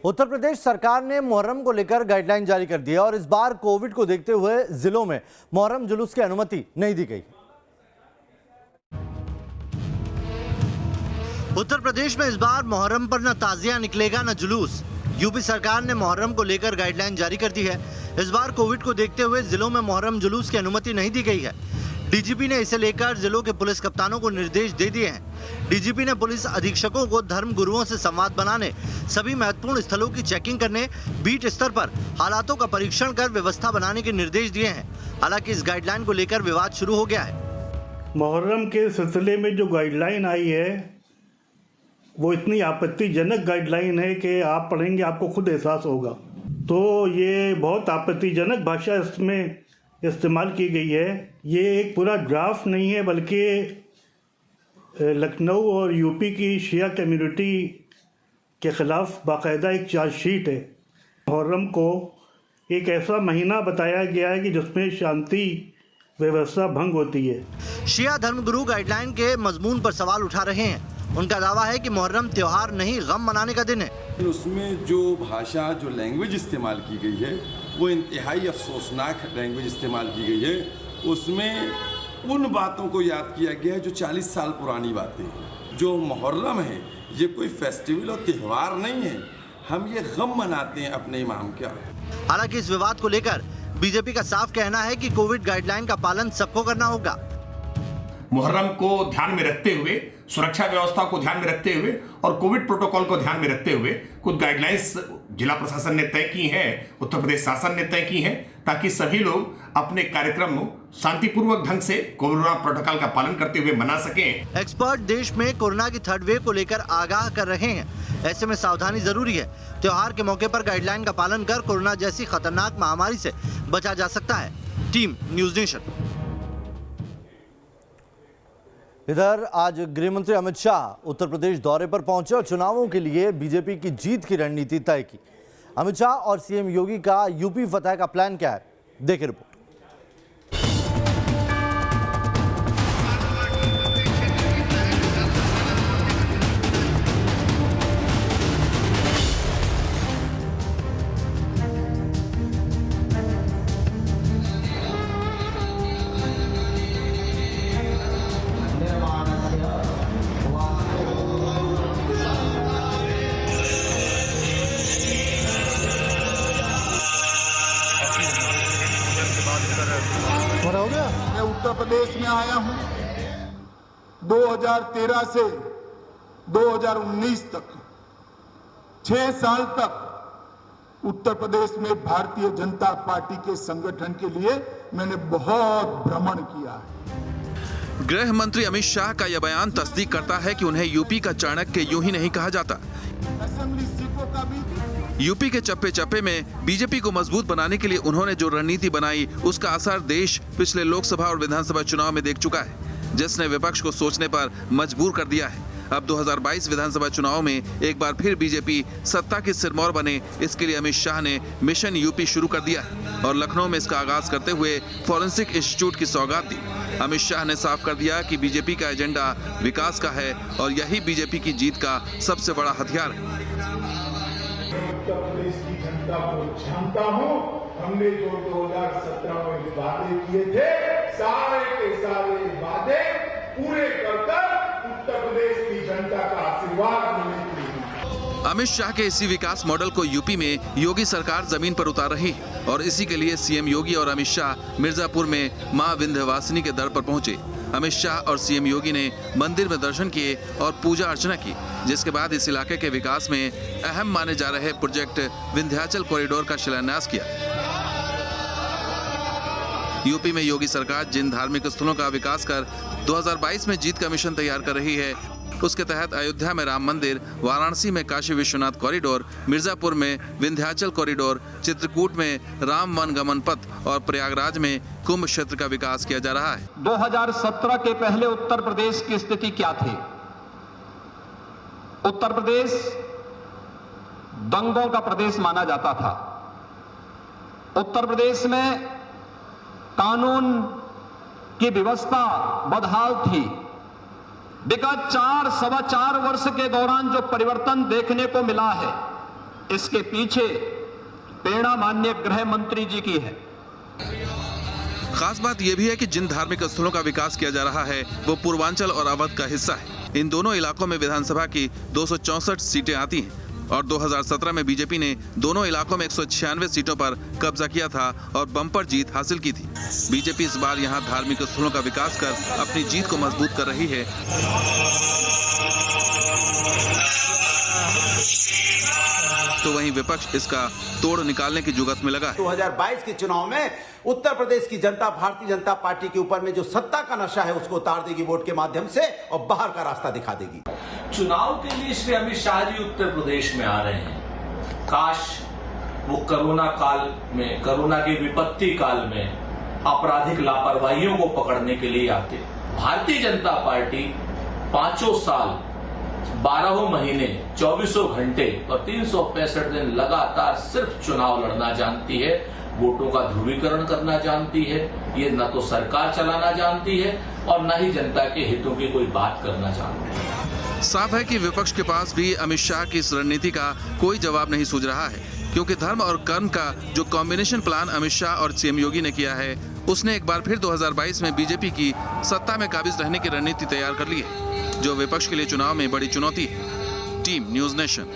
उत्तर प्रदेश सरकार ने मुहर्रम को लेकर गाइडलाइन जारी कर दी है और इस बार कोविड को देखते हुए जिलों में मुहर्रम जुलूस की अनुमति नहीं दी गई। उत्तर प्रदेश में इस बार मुहर्रम पर न ताजिया निकलेगा न जुलूस। यूपी सरकार ने मुहर्रम को लेकर गाइडलाइन जारी कर दी है। इस बार कोविड को देखते हुए जिलों में मुहर्रम जुलूस की अनुमति नहीं दी गई है। डीजीपी ने इसे लेकर जिलों के पुलिस कप्तानों को निर्देश दे दिए हैं। डीजीपी ने पुलिस अधीक्षकों को धर्म गुरुओं से संवाद बनाने, सभी महत्वपूर्ण स्थलों की चेकिंग करने, बीट स्तर पर हालातों का परीक्षण कर व्यवस्था बनाने के निर्देश दिए हैं। हालांकि इस गाइडलाइन को लेकर विवाद शुरू हो गया है। मुहर्रम के सिलसिले में जो गाइडलाइन आई है वो इतनी आपत्तिजनक गाइडलाइन है कि आप पढ़ेंगे आपको खुद एहसास होगा। तो ये बहुत आपत्तिजनक भाषा इसमें इस्तेमाल की गई है। ये एक पूरा ड्राफ्ट नहीं है बल्कि लखनऊ और यूपी की शिया कम्युनिटी के ख़िलाफ़ बाकायदा एक चार्जशीट है। मुहर्रम को एक ऐसा महीना बताया गया है कि जिसमें शांति व्यवस्था भंग होती है। शिया धर्मगुरु गाइडलाइन के मजमून पर सवाल उठा रहे हैं। उनका दावा है कि मुहर्रम त्योहार नहीं, गम मनाने का दिन है। उसमें जो भाषा, जो लैंग्वेज इस्तेमाल की गई है वो इंतहाई अफसोसनाक लैंग्वेज इस्तेमाल की गई है। उसमें उन बातों को याद किया गया है जो 40 साल पुरानी बातें हैं। जो मुहर्रम है ये कोई फेस्टिवल और त्यौहार नहीं है, हम ये गम मनाते हैं अपने इमाम का। हालांकि इस विवाद को लेकर बीजेपी का साफ कहना है कि कोविड गाइडलाइन का पालन सबको करना होगा। मुहर्रम को ध्यान में रखते हुए, सुरक्षा व्यवस्था को ध्यान में रखते हुए और कोविड प्रोटोकॉल को ध्यान में रखते हुए कुछ गाइडलाइंस जिला प्रशासन ने तय की हैं, उत्तर प्रदेश शासन ने तय की हैं, ताकि सभी लोग अपने कार्यक्रम शांतिपूर्वक ढंग से कोरोना प्रोटोकॉल का पालन करते हुए मना सकें। एक्सपर्ट देश में कोरोना की थर्ड वेव को लेकर आगाह कर रहे हैं। ऐसे में सावधानी जरूरी है। त्योहार के मौके पर गाइडलाइन का पालन कर कोरोना जैसी खतरनाक महामारी से बचा जा सकता है। Team news nation. इधर आज गृह मंत्री अमित शाह उत्तर प्रदेश दौरे पर पहुंचे और चुनावों के लिए बीजेपी की जीत की रणनीति तय की। अमित शाह और सीएम योगी का यूपी फतह का प्लान क्या है, देखें रिपोर्ट। मैं उत्तर प्रदेश में आया हूं 2013 से 2019 तक 6 साल तक उत्तर प्रदेश में भारतीय जनता पार्टी के संगठन के लिए मैंने बहुत भ्रमण किया है। गृह मंत्री अमित शाह का यह बयान तस्दीक करता है कि उन्हें यूपी का चाणक्य यूं ही नहीं कहा जाता। असेंबली सीटों का भी यूपी के चप्पे चप्पे में बीजेपी को मजबूत बनाने के लिए उन्होंने जो रणनीति बनाई उसका असर देश पिछले लोकसभा और विधानसभा चुनाव में देख चुका है, जिसने विपक्ष को सोचने पर मजबूर कर दिया है। अब 2022 विधानसभा चुनाव में एक बार फिर बीजेपी सत्ता की सिरमौर बने, इसके लिए अमित शाह ने मिशन यूपी शुरू कर दिया है और लखनऊ में इसका आगाज करते हुए फॉरेंसिक इंस्टीट्यूट की सौगात दी। अमित शाह ने साफ कर दिया कि बीजेपी का एजेंडा विकास का है और यही बीजेपी की जीत का सबसे बड़ा हथियार है। उत्तर प्रदेश की जनता को जानता हूं, हमने जो 2017 में वादे किए थे सारे के सारे वादे पूरे कर उत्तर प्रदेश की जनता का आशीर्वाद मिलने के लिए। अमित शाह के इसी विकास मॉडल को यूपी में योगी सरकार जमीन पर उतार रही है और इसी के लिए सीएम योगी और अमित शाह मिर्जापुर में मां विंध्यवासिनी के दर पर पहुंचे। अमित शाह और सीएम योगी ने मंदिर में दर्शन किए और पूजा अर्चना की, जिसके बाद इस इलाके के विकास में अहम माने जा रहे प्रोजेक्ट विंध्याचल कॉरिडोर का शिलान्यास किया। यूपी में योगी सरकार जिन धार्मिक स्थलों का विकास कर 2022 में जीत का मिशन तैयार कर रही है, उसके तहत अयोध्या में राम मंदिर, वाराणसी में काशी विश्वनाथ कॉरिडोर, मिर्जापुर में विंध्याचल कॉरिडोर, चित्रकूट में राम वन गमन पथ और प्रयागराज में कुंभ क्षेत्र का विकास किया जा रहा है। 2017 के पहले उत्तर प्रदेश की स्थिति क्या थी? उत्तर प्रदेश दंगों का प्रदेश माना जाता था। उत्तर प्रदेश में कानून की व्यवस्था बदहाल थी। विगत 4 सवा 4 वर्ष के दौरान जो परिवर्तन देखने को मिला है इसके पीछे प्रेरणा माननीय गृह मंत्री जी की है। खास बात यह भी है कि जिन धार्मिक स्थलों का विकास किया जा रहा है वो पूर्वांचल और अवध का हिस्सा है। इन दोनों इलाकों में विधानसभा की 264 सीटें आती हैं और 2017 में बीजेपी ने दोनों इलाकों में 196 सीटों पर कब्जा किया था और बम्पर जीत हासिल की थी। बीजेपी इस बार यहां धार्मिक स्थलों का विकास कर अपनी जीत को मजबूत कर रही है। तो वहीं विपक्ष इसका तोड़ निकालने की जुगत में लगा है। 2022 के चुनाव में उत्तर प्रदेश की जनता भारतीय जनता पार्टी के ऊपर में जो सत्ता का नशा है उसको उतार देगी वोट के माध्यम से और बाहर का रास्ता दिखा देगी। चुनाव के लिए श्री अमित शाह जी उत्तर प्रदेश में आ रहे हैं। काश वो कोरोना काल में, कोरोना के विपत्ति काल में आपराधिक लापरवाहियों को पकड़ने के लिए आते। भारतीय जनता पार्टी 5 साल 12 महीने 24 घंटे और 365 दिन लगातार सिर्फ चुनाव लड़ना जानती है, वोटों का ध्रुवीकरण करना जानती है। ये न तो सरकार चलाना जानती है और न ही जनता के हितों की कोई बात करना जानती है। साफ है कि विपक्ष के पास भी अमित शाह की इस रणनीति का कोई जवाब नहीं सूझ रहा है, क्योंकि धर्म और कर्म का जो कॉम्बिनेशन प्लान अमित शाह और सीएम योगी ने किया है उसने एक बार फिर 2022 में बीजेपी की सत्ता में काबिज रहने की रणनीति तैयार कर ली है, जो विपक्ष के लिए चुनाव में बड़ी चुनौती है। Team news nation.